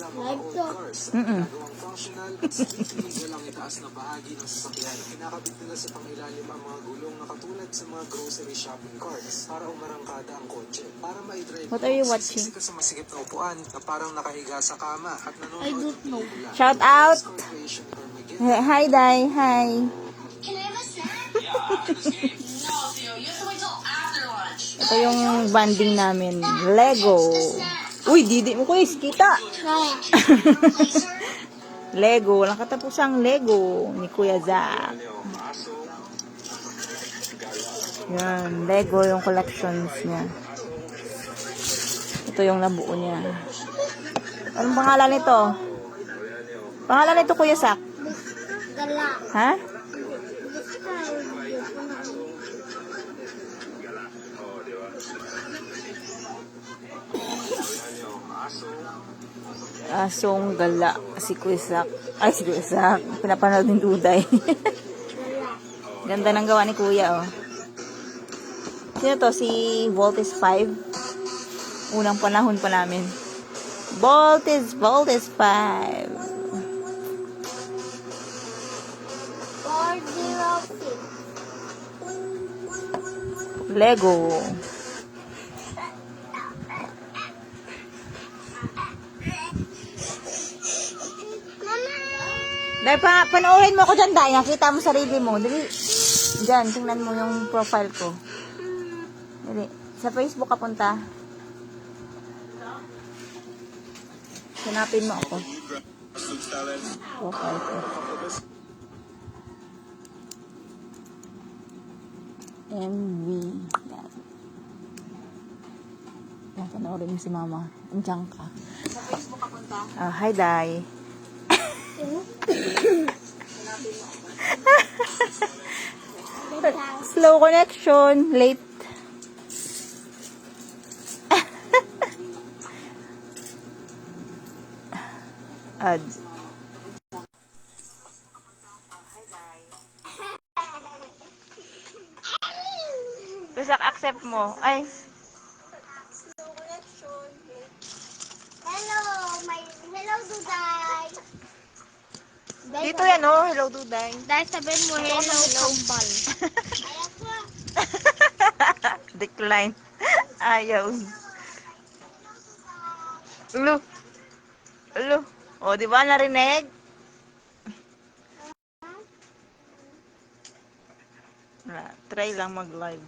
Live to. Ginagawang functional at strictly legal ang itaas na bahagi ng sasakyan. Kinakabit nila sa pangilalim ang mga gulong na katulad sa mga grocery shopping carts para umarangkada ang kotse. Para ma-drive What are you watching? sisisi ka sa masikip na upuan na parang nakahiga sa kama at I nanonood don't know. Shout out! Corporation for Magenta. Hi, Dai. Hi. Can I have a snack? No, Theo. You have to wait till after lunch. Ito yung banding namin. Lego. Uy, didi mo ko kita. Kaya. Lego. Walang katapusang Lego ni Kuya Zach. Yan. Lego yung collections niya. Ito yung nabuo niya. Anong pangalan nito? Pangalan nito, Kuya Zach? Gala. Ha? Asong gala. Si Kuya Zach. Ay, si Kuya Zach. Pinapanood ng Duday. Ganda ng gawa ni Kuya, oh. Sino to? Si Voltes 5. Unang panahon pa namin. Voltes 5. 406. Lego. Dahil panoorin mo ako dyan, Day. Nakita mo sarili mo. Dali. Dyan, tingnan mo yung profile ko. Dali. Sa Facebook ka punta. Hanapin mo ako. Profile ko. MV. Yan. Yan, panoorin mo si Mama. Andiyan ka. Sa Facebook ka punta. Hi, Day. Slow connection. Late. Ad. Basta accept mo. Ay. Hello, Duday. Dito yan, oh. Hello, Duday. Dahil sabihin mo, hello, kambal. Decline. Ayaw. Ulo. Ulo. O, di ba narinig? Try lang mag-live.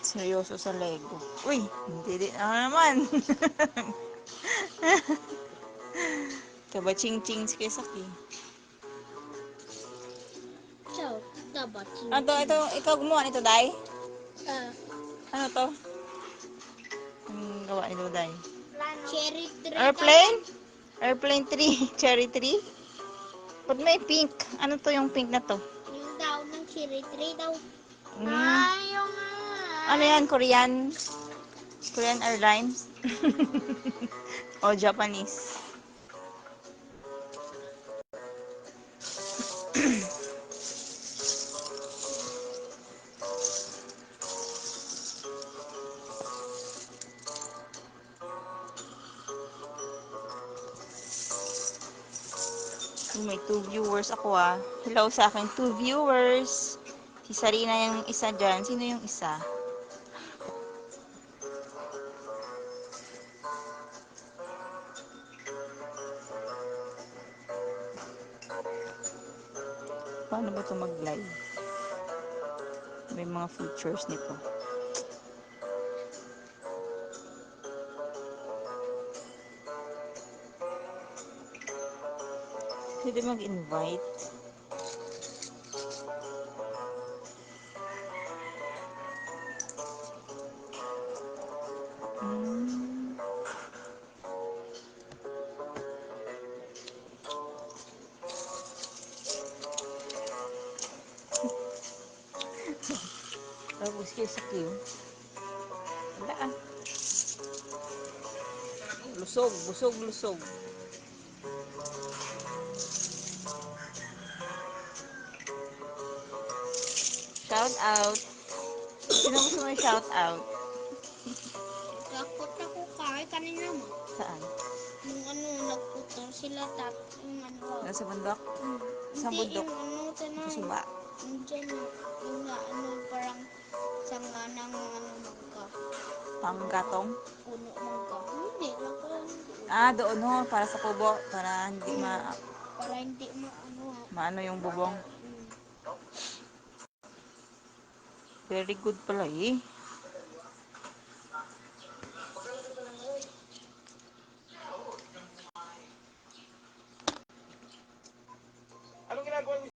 Seryoso sa Lego. Uy, hindi naman. Kaba ching-ching si Kesaki. So, dapat. Ito, ikaw gumawa nito, Day? Ano to? Ang gawa nito, Day? Cherry tree. Airplane? Airplane tree. Cherry tree? Ba't may pink? Ano to yung pink na to? Yung daw ng cherry tree daw. Mm. Yung Ano yan? Korean? Korean Airlines? O Japanese? May 2 viewers ako, ah. Hello sa akin, 2 viewers. Si Sarina yung isa dyan. Sino yung isa? Paano ba ito mag-live? May mga features nito. Pwede mag-invite. Tapos kayo sa queue. Wala ah. Lusog, busog, lusog. shout out. Sino gusto mo shout out? Takot ako kay kanina mo. Saan? Yung ano, nagpunta sila yung ano. Doon sa bundok? Sa Hindi, bundok? yung ano, tanay. Sa suba? Yung dyan, yung nga, ano, parang sanga ng ano, mangga. Panggatong? Puno mangga. Hindi, nakulang. Ah, doon ho. Para sa kubo. Para hindi Para hindi ano. maano yung bubong. Mm. Very good pala eh.